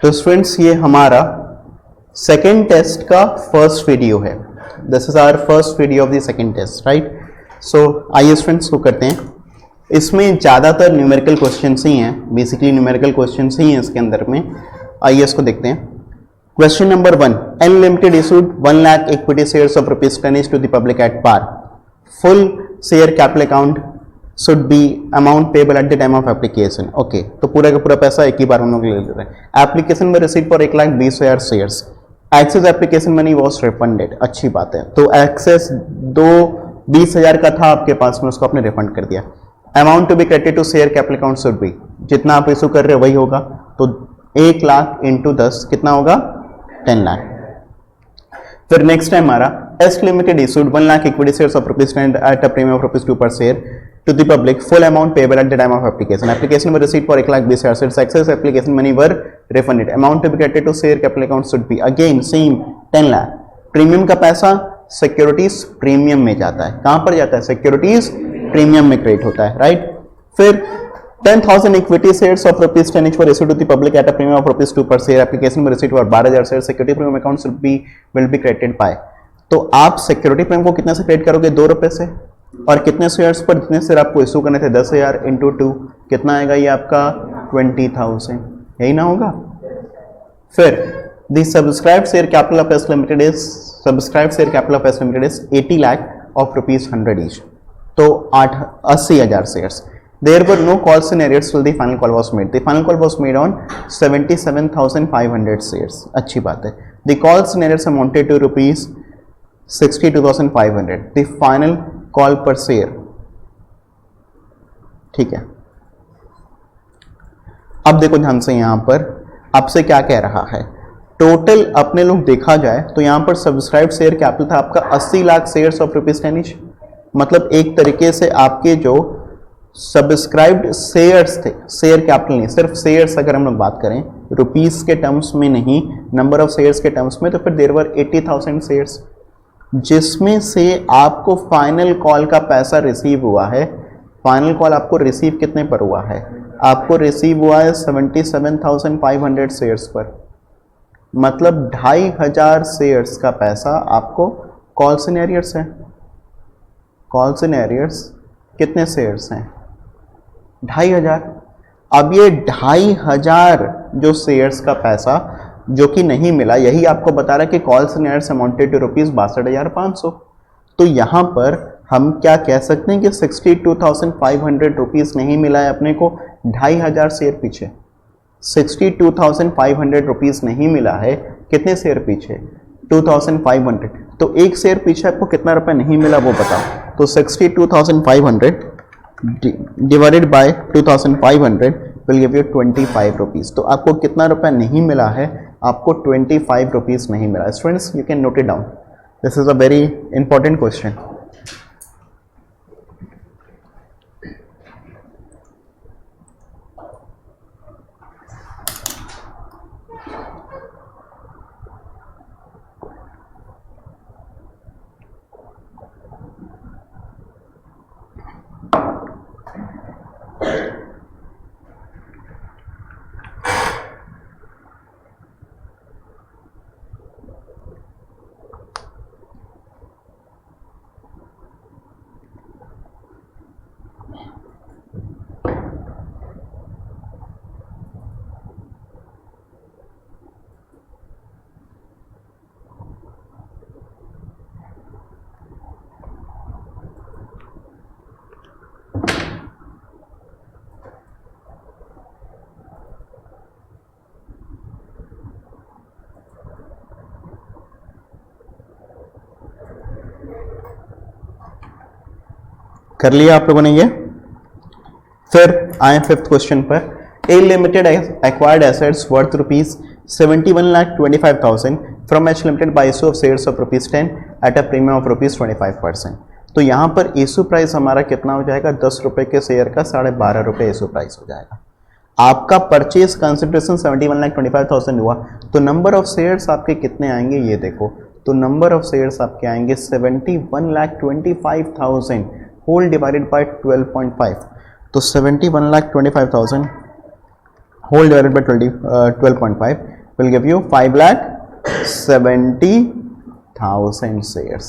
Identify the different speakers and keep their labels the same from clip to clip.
Speaker 1: तो स्टूडेंट्स ये हमारा सेकेंड टेस्ट का फर्स्ट वीडियो है. This is our first video of the second test, right. So आइए स्टूडेंट्स को करते हैं. इसमें ज़्यादातर न्यूमेरिकल क्वेश्चंस ही हैं, बेसिकली न्यूमेरिकल क्वेश्चंस ही हैं इसके अंदर में. आइए इसको देखते हैं. Question number 1, N limited issued 1 lakh equity shares of ₹10 to the public at par. Full share capital account should be amount payable at the time of application. Okay, तो पूरा का पूरा पैसा एक ही बार हम लोग ले लेते हैं. एप्लीकेशन में receive for 1,20,000 shares. Excess application money was refunded. अच्छी बात है. तो एक्सेस 20,000 का था आपके पास में, उसको आपने रिफंड कर दिया. Amount to be credited to share capital account should be, जितना आप इशू कर रहे हो वही होगा. तो 1 लाख इंटू 10 कितना होगा? 10 लाख. फिर नेक्स्ट टाइम हमारा S limited issued 1 lakh equity shares of ₹10 at a premium of ₹2 पर share to the public, full amount payable at the time of application. Application were received for 1,20,000 shares. Excess application money were refunded. Amount to be credited to share capital account should be again same 10 lakh. Premium का पैसा securities premium में जाता है. कहां पर जाता है? Securities premium में क्रेडिट होता है, राइट. फिर 10,000 equity shares of ₹10 each were issued to the public at a premium of ₹2 per share. Application were received for 12,000 shares. Security premium account will be credited by. तो आप security premium को कितने से credit करोगे? ₹2 से. और कितने शेयर्स पर जितने शेयर आपको इशू करने थे 10,000 इंटू 2 कितना आएगा? ये आपका 20,000, यही ना होगा. फिर the subscribed share capital of S limited is 80 lakh of ₹100 each. तो 80,000 shares. There were no call scenarios till the final call was made. The final call was made on 77,500 shares. अच्छी बात है. The call scenarios amounted to ₹62,500. The final call पर share. ठीक है. अब देखो ध्यान से, यहां पर आपसे क्या कह रहा है. टोटल अपने लोग देखा जाए तो यहां पर सब्सक्राइब शेयर कैपिटल था आपका 80 लाख शेयर्स ऑफ ₹10 ईच. मतलब एक तरीके से आपके जो सब्सक्राइब्ड शेयर्स थे, शेयर कैपिटल नहीं, सिर्फ शेयर्स अगर हम लोग बात करें रुपीस के टर्म्स में नहीं, नंबर ऑफ शेयर्स के टर्म्स में, तो फिर देयर वर 80,000 शेयर्स, जिसमें से आपको फाइनल कॉल का पैसा रिसीव हुआ है. फाइनल कॉल आपको रिसीव कितने पर हुआ है? आपको रिसीव हुआ है 77,500 शेयर्स पर. मतलब 2,500 शेयर्स का पैसा आपको कॉल सिनेरियर्स है. कॉल सिनेरियर्स कितने शेयर्स हैं? 2,500. अब ये 2,500 जो शेयर्स का पैसा जो कि नहीं मिला, यही आपको बता रहा है कि कॉल सिनेरियर्स अमाउंटेड टू ₹62,500. तो यहाँ पर हम क्या कह सकते हैं कि 62,500 रुपीज़ नहीं मिला है अपने को 2,500 शेयर पीछे. 62,500 रुपीज़ नहीं मिला है कितने शेयर पीछे? 2,500. तो एक शेयर पीछे आपको कितना रुपए नहीं मिला वो बताओ. तो 62,500 divided by 2,500 will give you 25 rupees. तो आपको कितना रुपया नहीं मिला है? आपको 25 रुपीज़ नहीं मिला. Students you can note it down. This is a very important question. कर लिया आप लोगों ने ये. फिर आए 5th क्वेश्चन पर. A limited acquired assets worth ₹71,25,000 from H limited by issue of shares of ₹10 at a premium of ₹25%. तो यहाँ पर इशू प्राइस हमारा कितना हो जाएगा? 10 रुपये के शेयर का 12.5 रुपये इशू प्राइस हो जाएगा. आपका परचेज कंसिडरेशन 71,25,000 हुआ. तो नंबर ऑफ शेयर्स आपके कितने आएंगे ये देखो. तो नंबर ऑफ शेयर्स आपके आएंगे 71,25,000 होल डिवाइडेड बाय 12.5. तो 71,25,000 whole divided by 12.5 will give you 5,70,000 shares,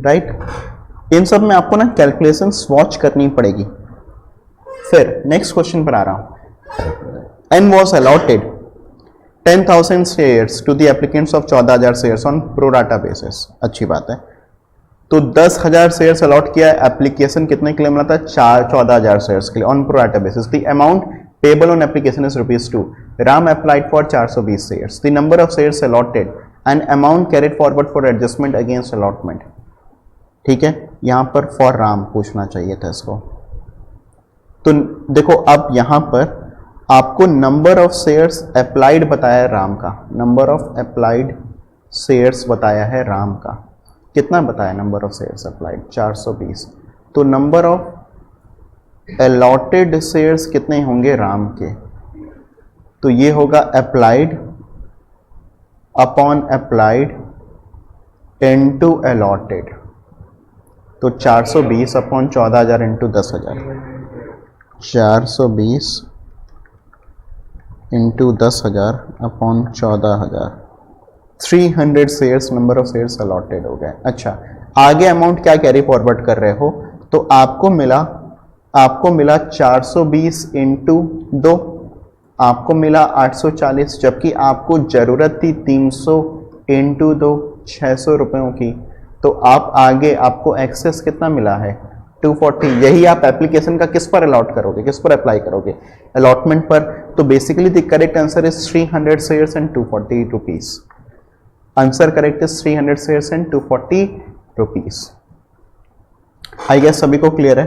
Speaker 1: right. इन सब में आपको ना कैलकुलेशन वॉच करनी पड़ेगी। फिर नेक्स्ट क्वेश्चन पर आ रहा हूं। N was allotted 10,000 shares to the applicants of 14,000 shares on pro rata basis। अच्छी बात है। तो 10,000 शेयर्स अलॉट किया, एप्लीकेशन कितने के लिए मिला था? 14,000 शेयर्स के लिए on pro rata basis. The amount payable on application is ₹2। Ram applied for 420 shares. The number of shares allotted and amount carried forward for adjustment against allotment. ठीक है, यहां पर फॉर राम पूछना चाहिए था इसको। तो देखो अब यहां पर आपको नंबर ऑफ शेयर्स अप्लाइड बताया है राम का, नंबर ऑफ अप्लाइड शेयर्स बताया है राम का। कितना बताया नंबर ऑफ शेयर्स अप्लाइड? 420। तो नंबर ऑफ अलॉटेड शेयर्स कितने होंगे राम के? तो ये होगा applied upon applied into allotted. तो 420 upon 14,000 into 10,000, 420 into 10,000 upon 14,000, 300 shares number of shares allotted हो गए। अच्छा, आगे अमाउंट क्या कैरी फॉरवर्ड कर रहे हो? तो आपको मिला 420 इंटू 2, आपको मिला 840, जबकि आपको जरूरत थी 300 इंटू 2, 600 रुपयों की। तो आप आगे आपको एक्सेस कितना मिला है? 240। यही आप एप्लीकेशन का किस पर अलॉट करोगे, किस पर अप्लाई करोगे? अलॉटमेंट पर। तो basically the correct answer is 300 shares and 240 rupees. Answer correct is 300 shares and 240 rupees. I guess सभी को क्लियर है।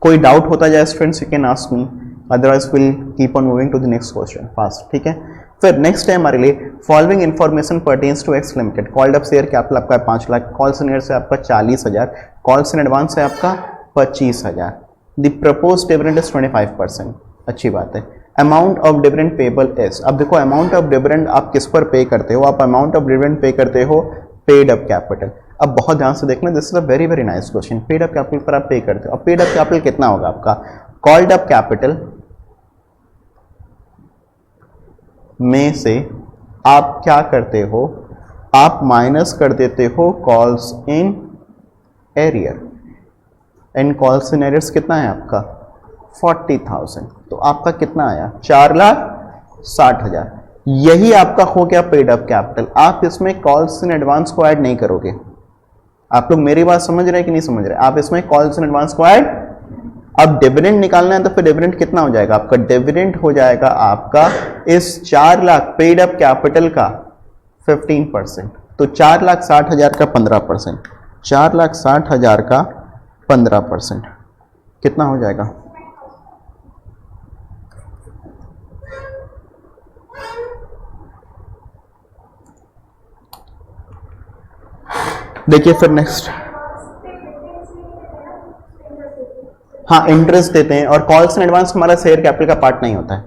Speaker 1: कोई डाउट होता जाए students, you can ask me, otherwise will keep on moving to the next question fast. ठीक है, फिर next है हमारे लिए following information pertains to X limited. Called up share capital आपका 5 लाख, कॉल्स इन एडवांस है आपका 40,000, कॉल्स इन एडवांस है आपका 25,000। The propose dividend is 25%। अच्छी बात है। Amount of dividend payable is, अब देखो अमाउंट ऑफ डिविडेंड आप किस पर पे करते हो? आप अमाउंट ऑफ डिविडेंड पे करते हो पेड अप कैपिटल। अब बहुत ध्यान से देखना, this is a very very nice question. Paid up capital पर आप पे करते हो। अब पेड अप कैपिटल कितना होगा आपका? कॉल्ड अप कैपिटल में से आप क्या करते हो? आप माइनस कर देते हो calls in arrear. And calls in arrears कितना है आपका? 40,000। तो आपका कितना आया? 4,60,000। यही आपका हो गया पेड अप कैपिटल। आप इसमें कॉल्स इन एडवांस को ऐड नहीं करोगे। आप लोग मेरी बात समझ रहे हैं कि नहीं समझ रहे? आप इसमें कॉल्स इन एडवांस को ऐड, अब डिविडेंड निकालना है तो फिर डिविडेंड कितना हो जाएगा आपका? डिविडेंड हो जाएगा आपका इस 4 लाख पेड अप कैपिटल का 15%। तो 4,60,000 का 15%, 4,60,000 का 15% कितना हो जाएगा? देखिए फिर नेक्स्ट, हाँ इंटरेस्ट देते हैं। और कॉल्स इन एडवांस हमारा शेयर कैपिटल का पार्ट नहीं होता है,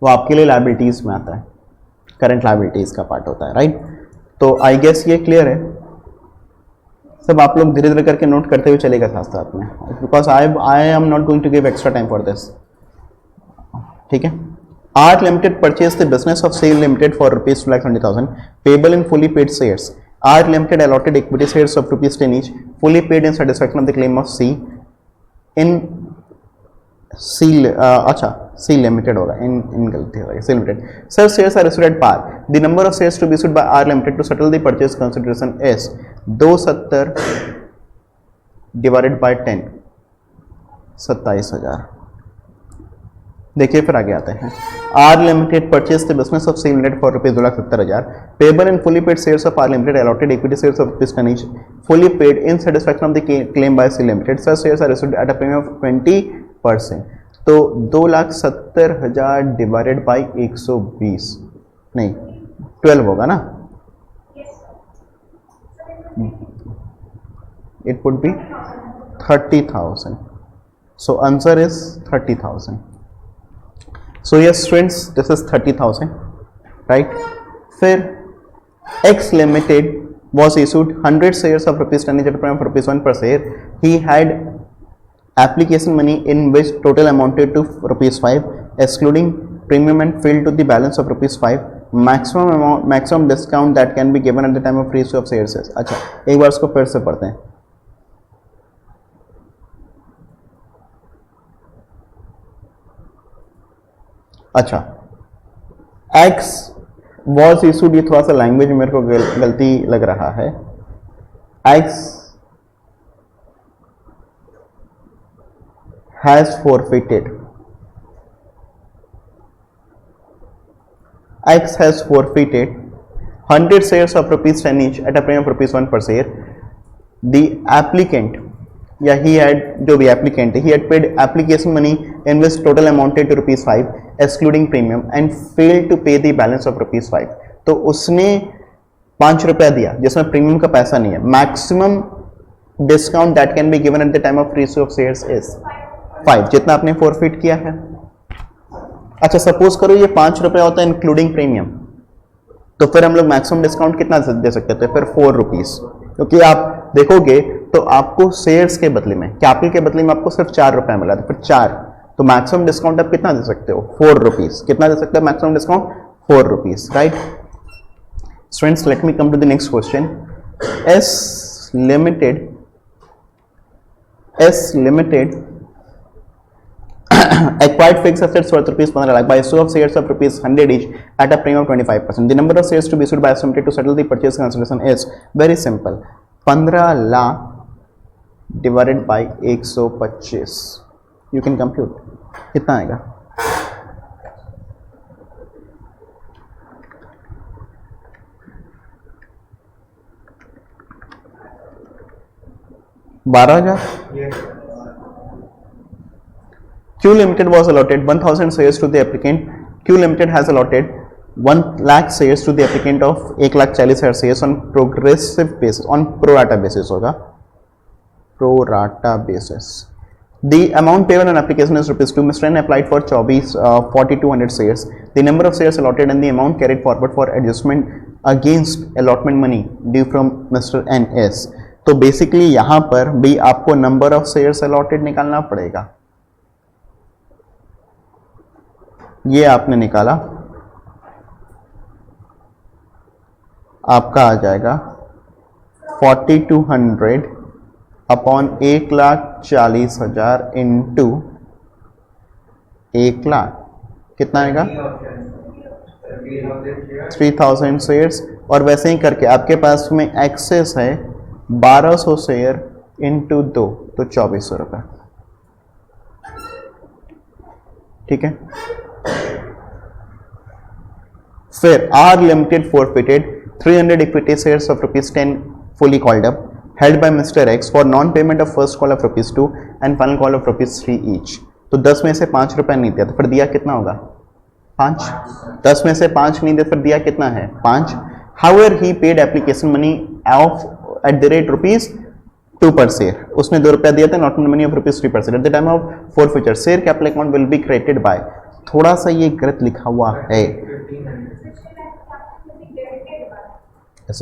Speaker 1: वो आपके लिए लायबिलिटीज में आता है, करंट लायबिलिटीज का पार्ट होता है, राइट। तो आई गेस ये क्लियर है सब। आप लोग धीरे धीरे करके नोट करते हुए चलेगा साथ साथ में, because I am not going to give extra time for this. ठीक है। R limited purchase the business of sale limited for ₹2,20,000 payable in fully paid shares. R limited allotted equity shares of ₹10 each fully paid in satisfaction of the claim of C in C अच्छा C limited होगा, इन गलती होगा, C limited. Sir shares are issued at par. The number of shares to be issued by R limited to settle the purchase consideration is 270 divided by 10, 27,000। देखिए फिर आगे आते हैं। R limited purchase the business of C limited for ₹2,70,000 payable in fully paid shares of R limited allotted equity shares of ₹10 each fully paid in satisfaction of the claim by C limited. Such shares are issued at a premium of 20%. तो 2,70,000 divided by 120 नहीं 12 होगा ना, it would be 30,000. So answer is 30,000. So yes friends, this is 30,000, right? फिर X Limited was issued 100 shares of ₹10 each at a premium of ₹1 per share. He had application money in which total amounted to ₹5. excluding premium and failed to the balance of ₹5, maximum discount that can be given at the time of reissue of shares is। अच्छा, एक बार इसको फिर से पढ़ते हैं। अच्छा, X was issued, ये थोड़ा सा लैंग्वेज मेरे को गलती लग रहा है। X has forfeited, X has forfeited 100 shares of ₹10 each at a premium of ₹1 per share. The applicant, या he had, जो भी applicant है, he had paid application money in which total amounted to ₹5 excluding premium and failed to pay the balance of ₹5। तो उसने ₹5 दिया जिसमें premium का पैसा नहीं है। Maximum discount that can be given at the time of reissue of shares is 5, जितना आपने फॉरफिट किया है। अच्छा, सपोज करो ये ₹5 होता है इंक्लूडिंग प्रीमियम, तो फिर हम लोग मैक्सिमम डिस्काउंट कितना दे सकते थे? फिर ₹4, क्योंकि आप देखोगे तो आपको शेयर्स के बदले में, कैपिटल के बदले में आपको सिर्फ ₹4 मिला था, फिर 4, तो मैक्सिमम डिस्काउंट आप कितना दे सकते हो? ₹4। कितना दे सकते हो maximum discount? ₹4, right. Students, let me come to the next question. S Limited acquired fixed assets worth ₹15 lakh by issue of shares of ₹100 each at a premium of 25%. The number of shares to be issued by S Limited to settle the purchase consideration is very simple, 15 lakh divided by 125. You can compute, कितना आएगा? $12,000। Q Limited was allotted 1,000 shares to the applicant. Q Limited has allotted 1 lakh shares to the applicant of 1,40,000 shares on progressive basis, on pro rata basis होगा, pro rata basis. The amount payable on application is ₹2. Mr. N applied for 4,200 shares. The number of shares allotted and the amount carried forward for adjustment against allotment money due from Mr. N is। तो basically यहाँ पर भी आपको number of shares allotted निकालना पड़ेगा। ये आपने निकाला, आपका आ जाएगा 4,200 अपॉन 1,40,000 इंटू 1 लाख, कितना आएगा? 3,000 शेयर्स। और वैसे ही करके आपके पास में एक्सेस है 1,200 शेयर इंटू 2, तो ₹2,400, ठीक है। फिर R Limited forfeited 300 equity shares of ₹10 fully called up held by Mr. X for non-payment of first call of ₹2 and final call of ₹3 each। तो 10 में से ₹5 नहीं दिया, तो फिर दिया कितना होगा? 5। 10 में से 5 नहीं दिया, फिर दिया कितना है? 5। However, he paid application money of at the rate ₹2 per share। उसने ₹2 दिया था, not money of ₹3 per share। At the time of forfeiture, share capital account will be created by, थोड़ा सा ये गलत लिखा हुआ है,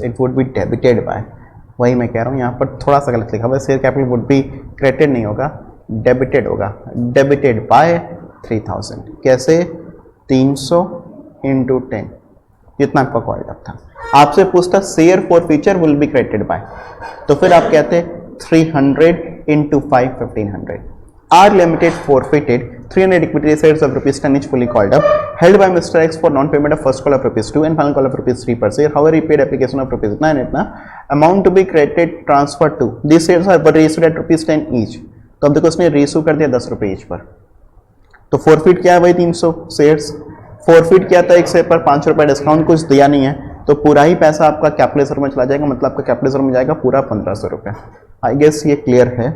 Speaker 1: it would be debited bye, वही मैं कह रहा हूँ, यहाँ पर थोड़ा सा गलत लिखा हुआ है। Share capital would be credited नहीं होगा, डेबिटेड होगा, डेबिटेड बाय 3,000। कैसे? 300 इंटू 10, जितना आपका कॉल्ड अप था। आपसे पूछता share forfeiture will be credited bye, तो फिर आप कहते 300 into 5, 1,500। R Limited forfeited 300 equity shares of ₹10 each fully called up held by Mr. X for non-payment of first call of ₹2 and final call of ₹3 per share। However, he paid application of ₹9 and इतना amount to be credited transferred to these shares are reissued at ₹10 each। तो अब देखो उसने reissue कर दिया ₹10 each पर, तो forfeit क्या है? वही 300 शेयर्स forfeit किया था, एक शेयर पर ₹5 डिस्काउंट, कुछ दिया नहीं है, तो पूरा ही पैसा आपका कैपिटल में चला जाएगा, मतलब आपका कैपिटल में जाएगा पूरा ₹1,500। आई गेस ये क्लियर है।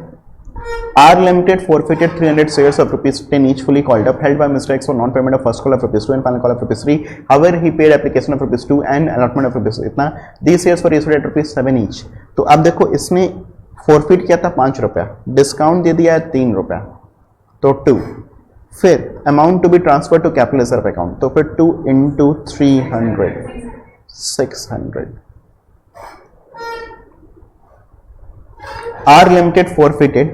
Speaker 1: R Limited forfeited 300 shares of ₹10 each fully called up held by Mr. X for non-payment of first call of ₹2 and final call of ₹3। However, he paid application of ₹2 and allotment of ₹2 इतना। These shares were issued at ₹7 each। तो अब देखो इसने forfeit किया था ₹5, discount दे दिया है ₹3, तो 2। फिर amount to be transfer to capital reserve account, तो फिर 2 into 300, 600। R Limited forfeited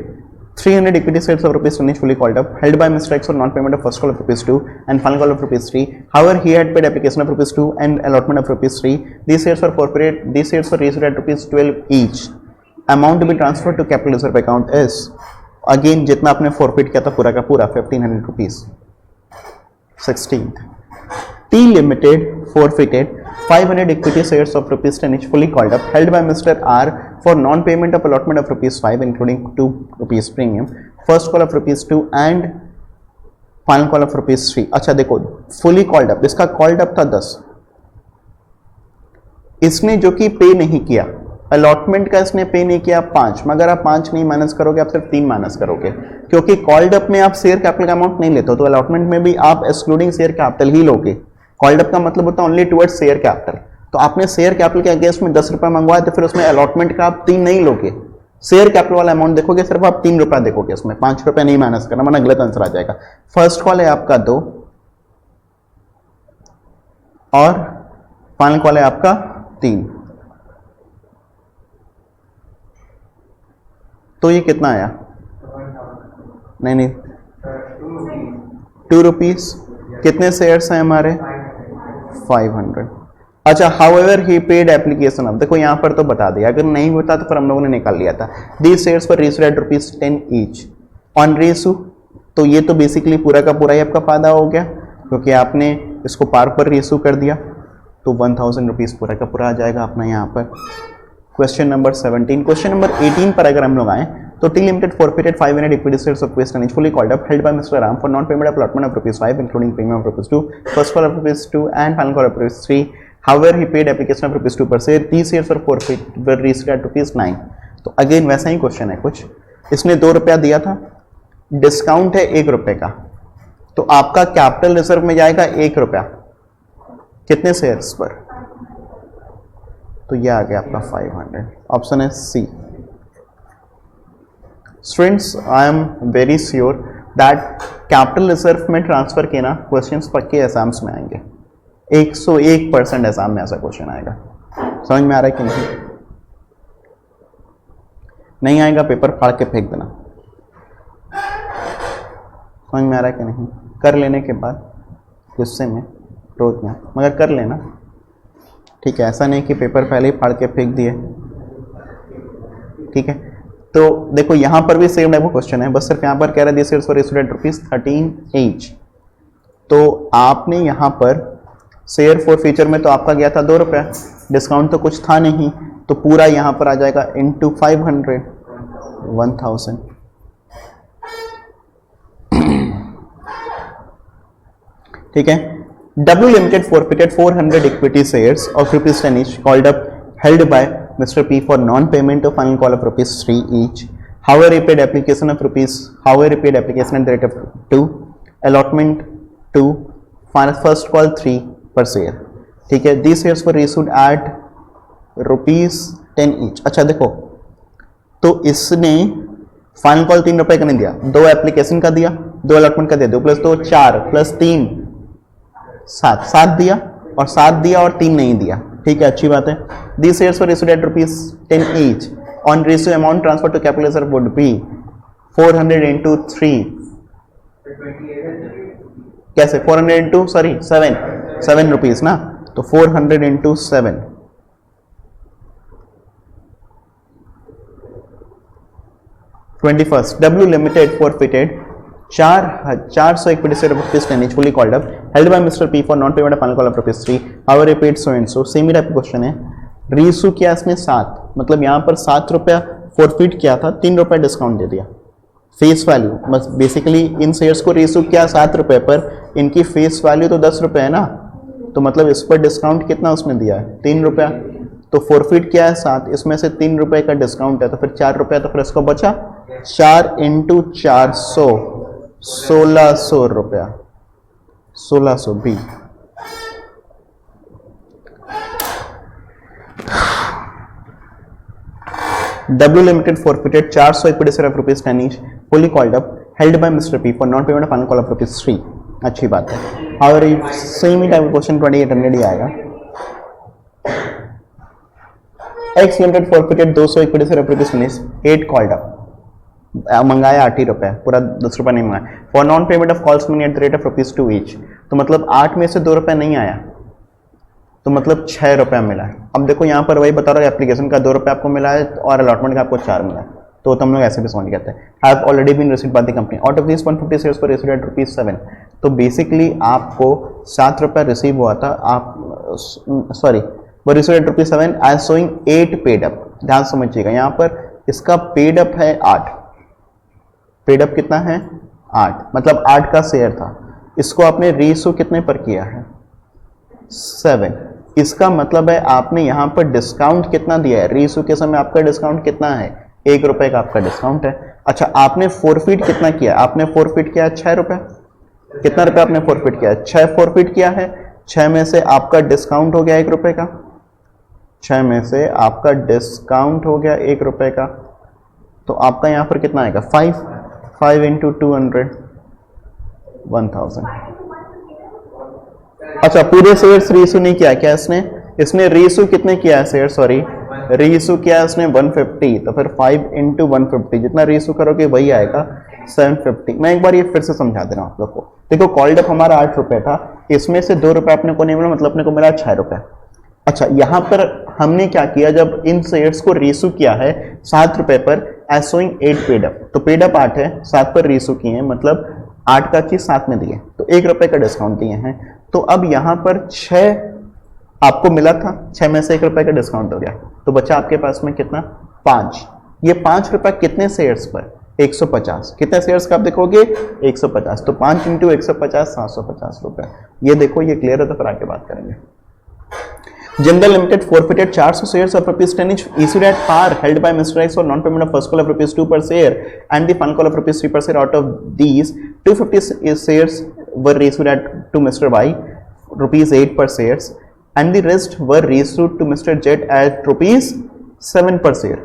Speaker 1: 300 equity shares of rupees 10 each fully called up, held by Mr. X for non-payment of first call of rupees 2 and final call of rupees 3. However, he had paid application of rupees 2 and allotment of rupees 3. These shares were forfeited. These shares were raised at rupees 12 each. Amount to be transferred to capital reserve account is again जितना आपने forfeit किया था पूरा का पूरा 1500 rupees. 16th. T Limited forfeited 500 equity shares of rupees 10 each fully called up, held by Mr. R for non-payment of allotment of rupees 5 including 2 rupees premium, first call of rupees 2 and final call of rupees 3. अच्छा देखो fully called up, इसका called up था 10, इसने जो कि पे नहीं किया, अलॉटमेंट का इसने पे नहीं किया 5, मगर आप 5 नहीं माइनस करोगे, आप सिर्फ 3 माइनस करोगे, क्योंकि कॉल्ड अप में आप शेयर कैपिटल का अमाउंट नहीं लेते हो, तो अलॉटमेंट में भी आप एक्सक्लूडिंग शेयर कैपिटल ही लोगे. कॉल्ड अप का मतलब होता है ओनली टुवर्ड्स शेयर कैपिटल. तो आपने शेयर कैपिटल के अगेंस्ट में 10 रुपए मंगवाए, तो फिर उसमें अलॉटमेंट का आप 3 नहीं लोगे, शेयर कैपिटल वाला अमाउंट देखोगे, सिर्फ आप 3 रुपया देखोगे, इसमें 5 रुपए नहीं माइनस करना, वरना गलत आंसर आ जाएगा. फर्स्ट कॉल है आपका 2 और फाइनल कॉल है आपका 3. तो ये कितना आया? नहीं 2 रुपीज. कितने शेयर्स हैं हमारे? 500. अच्छा, हाउएवर ही पेड एप्लीकेशन. अब देखो यहाँ पर तो बता दिया, अगर नहीं होता तो फिर हम लोगों ने निकाल लिया था. These shares were reissued at rupees 10 each on reissue. तो ये तो बेसिकली पूरा का पूरा ही आपका फायदा हो गया, क्योंकि आपने इसको पार पर रीइश्यू कर दिया, तो 1000 रुपीज पूरा का पूरा आ जाएगा अपना यहाँ पर. Question number 17. क्वेश्चन नंबर 18 पर अगर हम लोग आए तो T limited forfeited 500 equity shares of rupees 10 each fully called up, held by Mr. Ram for non-payment of allotment of rupees 5 including premium of rupees 2, first call of rupees 2 and final call of rupees 3. However, he paid application of rupees 2 per share. These shares were forfeit were reissued at rupees 9. तो again वैसा ही question है कुछ. इसने 2 रुपया दिया था, discount है 1 रुपए का, तो आपका कैपिटल रिजर्व में जाएगा 1 रुपया. कितने शेयर्स पर? तो यह आ गया आपका 500. ऑप्शन है C. Students, I am very sure that capital reserve में ट्रांसफर के ना क्वेश्चंस पक्के एग्जाम्स में आएंगे. 101% एग्जाम में ऐसा क्वेश्चन आएगा. समझ में आ रहा है कि नहीं? नहीं आएगा पेपर फाड़ के फेंक देना. समझ में आ रहा है कि नहीं? कर लेने के बाद गुस्से में रोज में मगर कर लेना, ठीक है? ऐसा नहीं कि पेपर पहले ही फाड़ के फेंक दिए, ठीक है? तो देखो यहाँ पर भी सेम टाइप का क्वेश्चन है, बस सिर्फ यहाँ पर कह रहा है this shares for issued at rupees 13 each. तो आपने यहाँ पर शेयर फॉर फ्यूचर में तो आपका गया था 2 रुपया, डिस्काउंट तो कुछ था नहीं, तो पूरा यहाँ पर आ जाएगा इंटू 500 1000. ठीक है. W Limited forfeited 400 equity shares of rupees 10 each called up, held by Mr. P for non-payment of final call of rupees 3 each. However, he paid application at the rate of 2, allotment 2, final first call 3 per share. ठीक है. These shares were issued at rupees 10 each. अच्छा देखो, तो इसने final call 3 रुपए का नहीं दिया, 2 एप्लीकेशन का दिया, 2 अलॉटमेंट का दिया, 2 + 2 4 + 3 7 दिया, और 7 दिया और 3 नहीं दिया. ठीक है, अच्छी बात है. These shares were issued at rupees 10 each. On reissue, amount transferred to capital reserve would be 400 into 3. कैसे? 400 into 7 रुपीज ना, तो 400 into 7. W Limited forfeited 400 equity share of rupees 10 each fully called up, held by Mr. P for non-payment of final call of rupees 3. However, he paid so and so. Same he type का question है. Reissue किया इसने 7, मतलब यहाँ पर 7 रुपया forfeit किया था, 3 रुपया डिस्काउंट दे दिया. फेस वैल्यू बस बेसिकली इन शेयर्स को रीइश्यू किया 7 रुपये पर, इनकी फेस वैल्यू तो 10 रुपये है ना, तो मतलब इस पर डिस्काउंट कितना उसने दिया है? 3 रुपया. तो फॉरफिट किया है 7, इसमें से 3 रुपये का डिस्काउंट है, तो फिर 4 रुपया, तो फिर इसको बचा 4 into 400 1600 रुपया. 1600 B. W Limited forfeited 400 equity share of rupees 10 each fully called up, held by Mr. P for non-payment of final call of rupees 3. अच्छी बात है. However, सेम ही टाइप क्वेश्चन 2800 ही आएगा. X Limited forfeited 200 equity share of rupees 10 each 8 called up. मंगाया 8 ही रुपये, पूरा 10 रुपये नहीं मंगाया। For non payment of calls money at the rate of ₹2 each, तो मतलब 8 में से 2 रुपये नहीं आया, तो मतलब 6 रुपये मिला है। अब देखो यहाँ पर वही बता रहा है, एप्लीकेशन का 2 रुपये आपको मिला है और अलॉटमेंट का आपको 4 मिला है, तो हम लोग ऐसे भी समझ कहते हैं। Have already been received by the company out of this 150 shares for received at ₹7, तो बेसिकली आपको 7 रुपये रिसीव हुआ था, आप सॉरी वो received at ₹7 as showing 8 paid up. ध्यान समझिएगा, यहाँ पर इसका पेड अप है 8, पेड अप कितना है 8, मतलब 8 का शेयर था, इसको आपने रीइश्यू कितने पर किया है 7, इसका मतलब है आपने यहाँ पर डिस्काउंट कितना दिया है, रीइश्यू के समय आपका डिस्काउंट कितना है 1 रुपए का आपका डिस्काउंट है। अच्छा, आपने फोरफिट कितना किया, आपने फोरफिट किया 6 रुपए, कितना रुपए आपने फोरफिट किया 6 फोरफिट किया है, 6 में से आपका डिस्काउंट हो गया 1 रुपए का, 6 में से आपका डिस्काउंट हो गया 1 रुपए का, तो आपका यहाँ पर कितना आएगा 5 इंटू 200 1000। अच्छा, पूरे शेयर्स रीइश्यू नहीं किया क्या इसने रीइश्यू कितने किया है शेयर, सॉरी रीइश्यू किया है उसने 150, तो फिर 5 इंटू 150 जितना रीइश्यू करोगे वही आएगा 750। मैं एक बार ये फिर से समझा दे रहा हूँ आप लोग को। देखो, कॉल्ड अप हमारा 8 रुपए था, इसमें से 2 रुपए अपने को नहीं मिला, मतलब अपने को मिला 6 रुपए। अच्छा, यहाँ पर हमने क्या किया, जब इन शेयर्स को रीइश्यू किया है 7 रुपए पर एज शोइंग 8 पेड अप, तो पेड अप 8 है, 7 पर रीइश्यू किए हैं, मतलब 8 का चीज 7 में दिए, तो 1 रुपए का डिस्काउंट दिए हैं। तो अब यहाँ पर 6 आपको मिला था, 6 में से 1 रुपए का डिस्काउंट हो गया, तो बचा आपके पास में कितना 5। ये 5 रुपए कितने शेयर्स पर 150, कितने शेयर्स का आप देखोगे 150, तो 5 इंटू 150 750 रुपए। ये देखो, ये क्लियर है, तो फिर आगे बात करेंगे। Jindal Limited forfeited 400 shares of ₹10 each issued at par held by Mr. X for non-payment of first call of ₹2 per share and the final call of ₹3 per share. Out of these, 250 shares were reissued to Mr. Y, ₹8 per shares, and the rest were reissued to Mr. Z at ₹7 per share.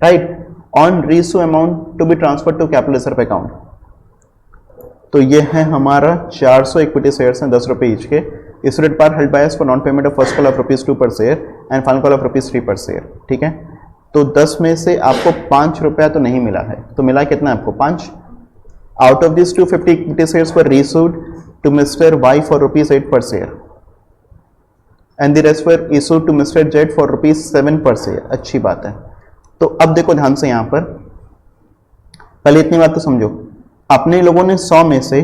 Speaker 1: Right? On reissue amount to be transferred to capital reserve account. तो ये है हमारा 400 equity shares हैं 10 रुपये each के, issued par held by us for non payment of first call of ₹2 per share and final call of ₹3 per share। ठीक है, तो 10 में से आपको 5 रुपया तो नहीं मिला है, तो मिला कितना आपको 5। Out of this 250 equity shares were reissued to Mr. Y for ₹8 per share and the rest were issued to Mr. Z for ₹7 per share। अच्छी बात है। तो अब देखो ध्यान से, यहाँ पर पहले इतनी बात तो समझो, अपने लोगों ने 100 में से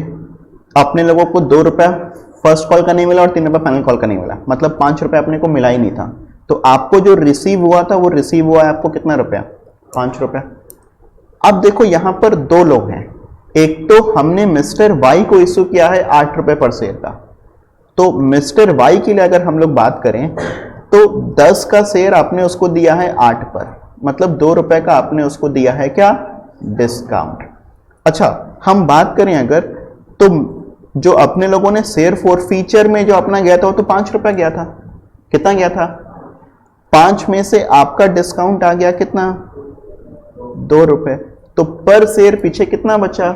Speaker 1: अपने लोगों को 2 रुपया फर्स्ट कॉल का नहीं मिला और 3 रुपया फाइनल कॉल का नहीं मिला, मतलब 5 रुपया अपने को मिला ही नहीं था, तो आपको जो रिसीव हुआ था वो रिसीव हुआ है आपको कितना रुपया 5 रुपया। अब देखो यहाँ पर 2 लोग हैं, एक तो हमने मिस्टर वाई को इश्यू किया है 8 रुपए पर शेयर का, तो मिस्टर वाई के लिए अगर हम लोग बात करें तो 10 का शेयर आपने उसको दिया है 8 पर, मतलब 2 रुपए का आपने उसको दिया है क्या डिस्काउंट। अच्छा, हम बात करें अगर, तो जो अपने लोगों ने शेयर फॉर फीचर में जो अपना गया था वो तो 5 रुपया गया था, कितना गया था 5 में से आपका डिस्काउंट आ गया कितना 2 रुपए, तो पर शेयर पीछे कितना बचा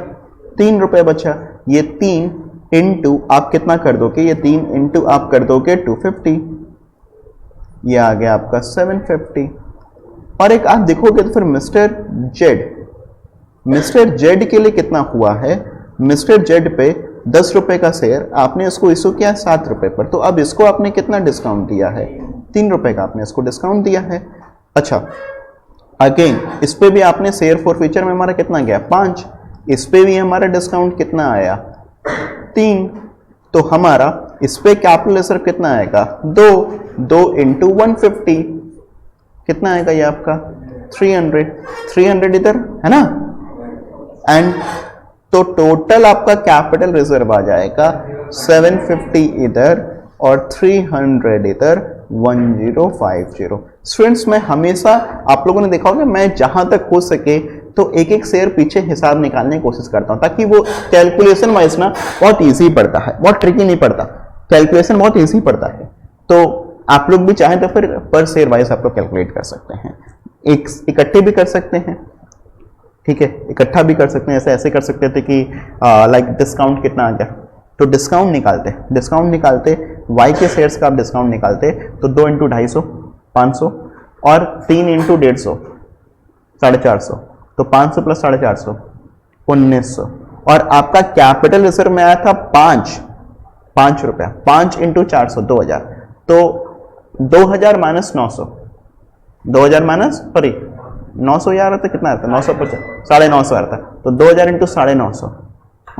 Speaker 1: 3 रुपए बचा। ये 3 इंटू आप कितना कर दोगे, ये 3 इंटू आप कर दोगे 250, ये आ गया आपका 750। और एक आप देखोगे तो फिर मिस्टर जेड के लिए कितना हुआ है, मिस्टर जेड पे 10 रुपए का शेयर आपने इसको इशू किया 7 रुपए पर, तो अब इसको आपने कितना डिस्काउंट दिया है 3 रुपए का आपने इसको डिस्काउंट दिया है। अच्छा, अगेन इस पे भी आपने शेयर फॉर फ्यूचर में हमारा कितना गया 5, इस पे भी हमारा डिस्काउंट कितना आया 3, तो हमारा इस पे कैपिटल रिजर्व कितना आएगा 2 इंटू 150 कितना आएगा ये आपका 300 इधर है ना, एंड तो टोटल आपका कैपिटल रिजर्व आ जाएगा 750 इधर और 300 इधर 1050। स्टूडेंट्स, मैं हमेशा आप लोगों ने देखा होगा मैं जहां तक हो सके तो एक एक शेयर पीछे हिसाब निकालने की कोशिश करता हूं, ताकि वो कैलकुलेशन वाइज ना बहुत इजी पड़ता है, बहुत ट्रिकी नहीं पड़ता, कैलकुलेशन बहुत इजी पड़ता है। तो आप लोग भी चाहें तो फिर पर शेयर वाइज आप लोग कैलकुलेट कर सकते हैं, इकट्ठे भी कर सकते हैं, ठीक है, इकट्ठा भी कर सकते हैं। ऐसे कर सकते थे कि लाइक डिस्काउंट कितना आ गया, तो डिस्काउंट निकालते वाई के शेयर्स का आप डिस्काउंट निकालते तो 2 इंटू 250 500 और 3 इंटू 150 450, तो 500 प्लस 450 1900, और आपका कैपिटल रिजर्व में आया था 5 रुपया, 5 इंटू 400 2000, तो 2000 माइनस 900, 2000 माइनस सॉरी 900 आ रहा था, कितना आता 950 950 आ रहा था, तो 2000 इंटू 950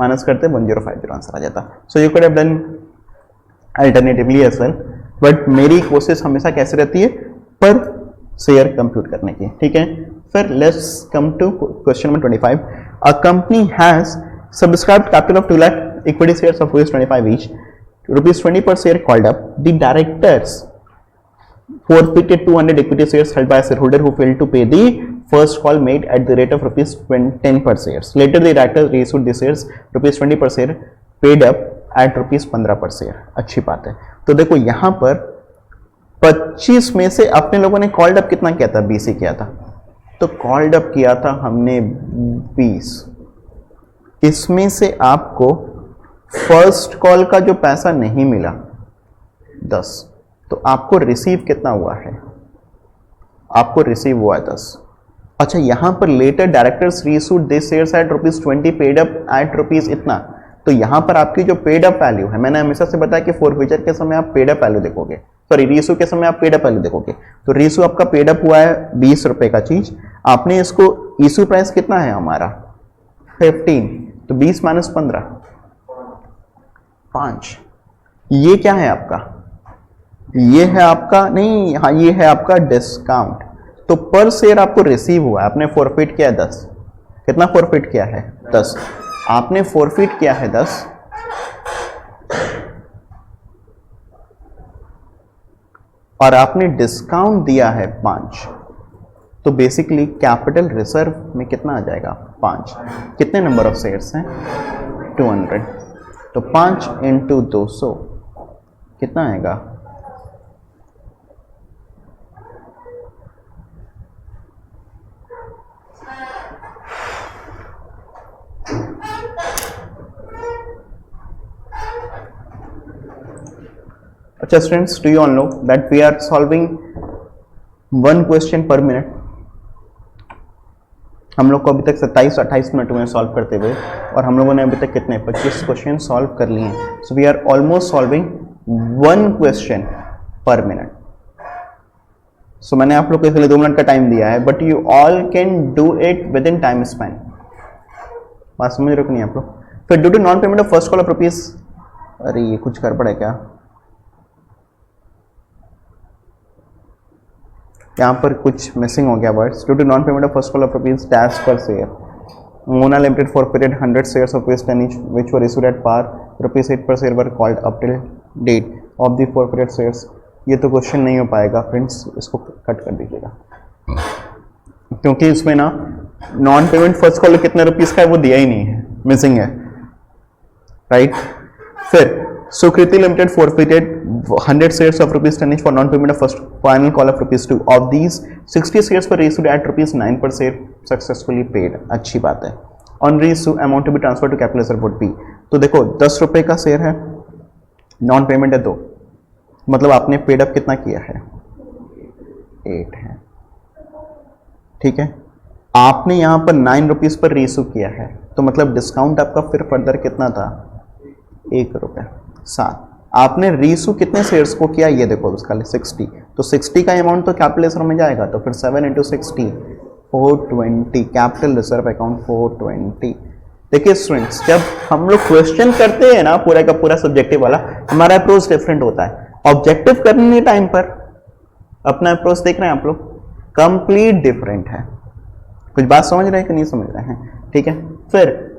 Speaker 1: माइनस करते 1050 आंसर आ जाता। So you could have done alternatively as well, but मेरी कोशिश हमेशा कैसे रहती है पर शेयर कंप्यूट करने की, ठीक है। फिर let's come to question number 25। A company has subscribed capital of 2 lakh equity shares of ₹25 each, ₹20 per share called up. The directors forfeited 200 equity shares held by a shareholder who failed to pay the first call made at the rate of ₹10 per shares. Later the directors reissued the shares ₹20 per share paid up at ₹15 per share. अच्छी बात है। तो देखो यहां पर 25 में से अपने लोगों ने कॉल्ड अप कितना किया था, 20 ही किया था, तो कॉल्ड अप किया था हमने 20। इसमें से आपको फर्स्ट कॉल का जो पैसा नहीं मिला 10, तो आपको रिसीव कितना हुआ है, आपको रिसीव हुआ है 10। अच्छा यहां पर later directors reissued this shares at ₹20 paid up at rupees इतना, तो यहां पर आपकी जो पेड अप वैल्यू है, मैंने हमेशा से बताया कि फॉरफीचर के समय आप पेड अप वैल्यू देखोगे, सॉरी रीइश्यू के समय आप पेड अप वैल्यू देखोगे, तो रीइश्यू आपका पेड अप हुआ है 20 रुपए का चीज, आपने इसको इश्यू प्राइस कितना है हमारा 15, तो 20 माइनस 15 5, ये क्या है आपका, ये है आपका नहीं, हाँ ये है आपका डिस्काउंट। तो पर शेयर आपको रिसीव हुआ है, आपने फॉरफिट किया 10, कितना फॉरफिट किया है 10, आपने फॉरफिट किया है 10, और आपने डिस्काउंट दिया है 5, तो बेसिकली कैपिटल रिजर्व में कितना आ जाएगा 5। कितने नंबर ऑफ शेयर्स हैं 200, तो 5 इंटू 200 कितना आएगा, अच्छा students, do you all know that we are solving 1 question per minute. हम लोग को अभी तक 27-28 मिनट हुए सॉल्व करते हुए, और हम लोगों ने अभी तक कितने 25 क्वेश्चन सॉल्व कर लिए हैं। So we are almost solving 1 question per minute. So मैंने आप लोग को इसके लिए 2 मिनट का टाइम दिया है, but you all can do it within time span. बात समझ रहे हो कि नहीं आप लोग। फिर due to non payment of first call of rupees, अरे ये कुछ गड़बड़ है क्या, यहाँ पर कुछ मिसिंग हो गया words. Due to non payment of first call of rupees dash per share, Mona limited forfeited 100 shares of ₹10 each which were issued at par, ₹8 per share were called up till date of the forfeited shares। ये तो question नहीं हो पाएगा friends, इसको cut कर दीजिएगा, क्योंकि इसमें ना नॉन पेमेंट फर्स्ट कॉल कितने रुपीस का है वो दिया ही नहीं है, मिसिंग है, राइट। फिर सुकृति limited forfeited 100 shares of ₹10 each for non-payment of first final call of ₹2। Of these 60 shares were issued at ₹9 per share successfully paid। अच्छी बात है। On reissue amount to be transferred to capital reserve would be, तो देखो 10 रुपए का share है, non payment है 2, मतलब आपने पेड अप कितना किया है 8 है, ठीक है। आपने यहां पर 9 रुपीज पर रीइश्यू किया है, तो मतलब डिस्काउंट आपका फिर फर्दर कितना था 1 रुपया 7। आपने रीइश्यू कितने शेयर्स को किया ये देखो, उसका 60, तो 60 का अमाउंट तो कैपिटल रिजर्व में जाएगा, तो फिर 7 इंटू 60 420, कैपिटल रिजर्व अकाउंट 420। देखिए स्टूडेंट्स, जब हम लोग क्वेश्चन करते हैं ना पूरा का पूरा सब्जेक्टिव वाला, हमारा अप्रोच डिफरेंट होता है। ऑब्जेक्टिव करने टाइम पर अपना अप्रोच देख रहे हैं आप लोग, कंप्लीट डिफरेंट है। कुछ बात समझ रहे हैं कि नहीं समझ रहे हैं, ठीक है। फिर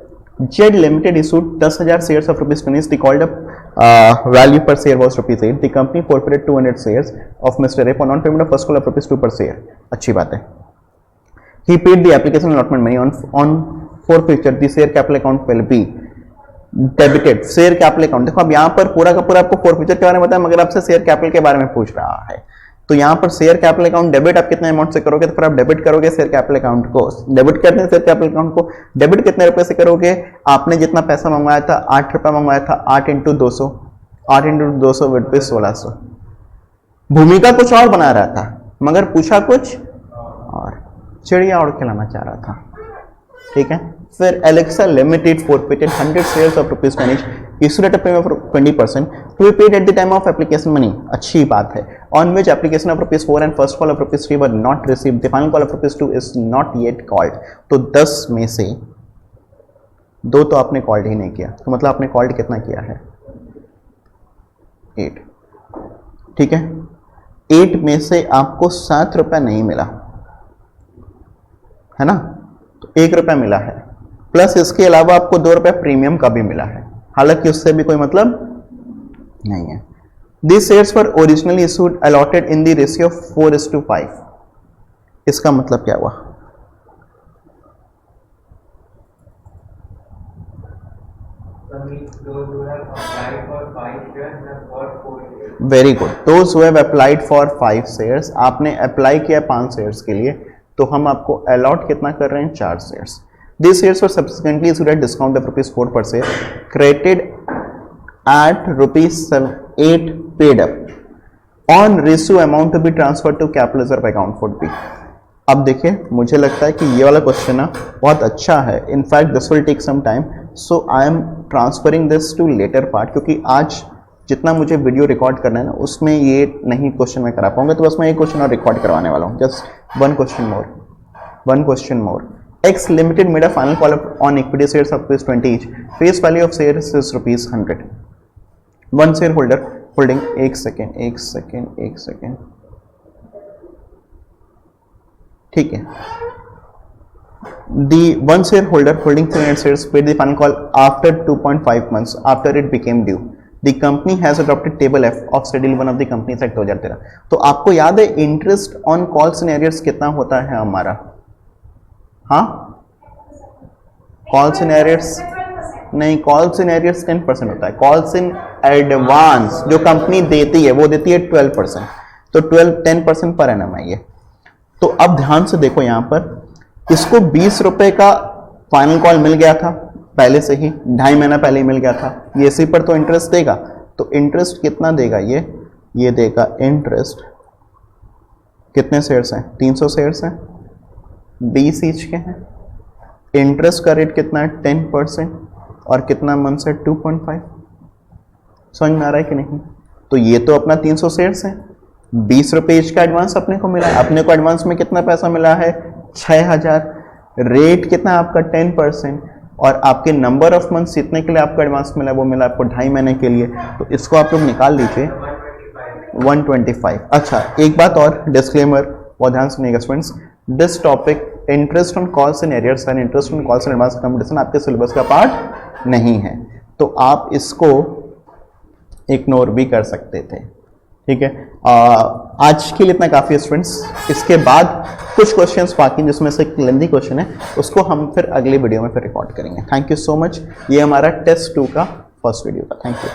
Speaker 1: Z limited issued 10,000 shares of ₹20। The called up value per share was ₹8। The company forfeited 200 shares of Mr. A for non-payment of first call of ₹2 per share। अच्छी बात है। He paid the application allotment money on forfeiture। The share capital account will be debited। share capital account, देखो अब यहाँ पर पूरा का पूरा आपको forfeiture के बारे में बताया, मगर आपसे शेयर कैपिटल के बारे में पूछ रहा है, तो यहाँ पर शेयर कैपिटल अकाउंट डेबिट आप कितने अमाउंट से करोगे, तो फिर आप डेबिट करोगे शेयर कैपिटल अकाउंट को, डेबिट करते हैं शेयर कैपिटल अकाउंट को, डेबिट कितने रुपए से करोगे, आपने जितना पैसा मंगवाया था 8 रुपया मंगवाया था, 8 इंटू 200 रुपये 1600। भूमिका कुछ और बना रहा था, मगर पूछा कुछ और, चिड़िया और खिलाना चाह रहा था, ठीक है। फिर Alexa limited forfeited 100 shares of rupees 10 each, issued at a premium of 20% to be paid at the time of application money. अच्छी बात है। On which application of rupees 4 and first call of rupees 3 were not received, the final call of rupees 2 is not yet called. तो 10 में से 2 तो आपने called ही नहीं किया, तो मतलब आपने कॉल्ड कितना किया है? 8, ठीक है। 8 में से आपको 7 रुपया नहीं मिला है ना, तो 1 रुपया मिला है, प्लस इसके अलावा आपको 2 रुपया प्रीमियम का भी मिला है, हालांकि उससे भी कोई मतलब नहीं है। These shares were originally issued allotted in the ratio of 4:5. इसका मतलब क्या हुआ? Very good, those who have applied for 5 shares, आपने अप्लाई किया 5 शेयर्स के लिए, तो हम आपको अलॉट कितना कर रहे हैं? 4 shares. These shares were subsequently issued at discount of rupees 4 per share, credited at rupees 8 paid up on reissue amount to be transferred to capital reserve account would be. अब देखिए, मुझे लगता है कि ये वाला क्वेश्चन ना बहुत अच्छा है। In fact this will take some time, so I am transferring this to later part, क्योंकि आज जितना मुझे वीडियो रिकॉर्ड करना है ना, उसमें ये नहीं क्वेश्चन मैं करा पाऊंगा, तो बस मैं एक क्वेश्चन और रिकॉर्ड करवाने वाला हूँ। Just one question more. X Limited made a final call on equity shares of rupees 20 each. Face value of shares is rupees 100. One shareholder holding एक सेकेंड, ठीक है। The one shareholder holding 300 shares paid the final call after 2.5 months after it became due. The company has adopted table F of Schedule 1 of the Companies Act 2013. तो आपको याद है interest on calls and arrears कितना होता है हमारा? हाँ, calls in arrears नहीं, कॉल्स इन एरियर्स 10% होता है। कॉल्स इन एडवांस जो कंपनी देती है वो देती है 12%, तो 10% पर एनम है ये। तो अब ध्यान से देखो, यहाँ पर इसको 20 रुपए का फाइनल कॉल मिल गया था पहले से ही, 2.5 महीना पहले ही मिल गया था। ये इसी पर तो इंटरेस्ट देगा, तो इंटरेस्ट कितना देगा? ये देगा इंटरेस्ट। कितने शेयर्स हैं? 300 शेयर्स हैं, 20 ईच के हैं। इंटरेस्ट का रेट कितना है? 10%, और कितना मंथ है? 2.5। समझ में आ रहा है कि नहीं? तो ये तो अपना 300 शेयर्स है, 20 रुपये ईच का एडवांस अपने को मिला है। अपने को एडवांस में कितना पैसा मिला है? 6000। रेट कितना है आपका? 10%, और आपके नंबर ऑफ मंथ्स जितने के लिए आपको एडवांस मिला है वो मिला आपको 2.5 महीने के लिए, तो इसको आप लोग निकाल लीजिए 125। अच्छा, एक बात और डिस्क्लेमर, बहुत ध्यान सुनिएगा students, this topic interest on calls and arrears and interest on calls and advance competition आपके सिलेबस का पार्ट नहीं है, तो आप इसको इग्नोर भी कर सकते थे, ठीक है। आज के लिए इतना काफ़ी है स्टूडेंट्स। इसके बाद कुछ क्वेश्चंस बाकी जिसमें से एक लेंथी क्वेश्चन है, उसको हम फिर अगले वीडियो में फिर रिकॉर्ड करेंगे। Thank you so much. ये हमारा टेस्ट 2 का फर्स्ट वीडियो था। Thank you.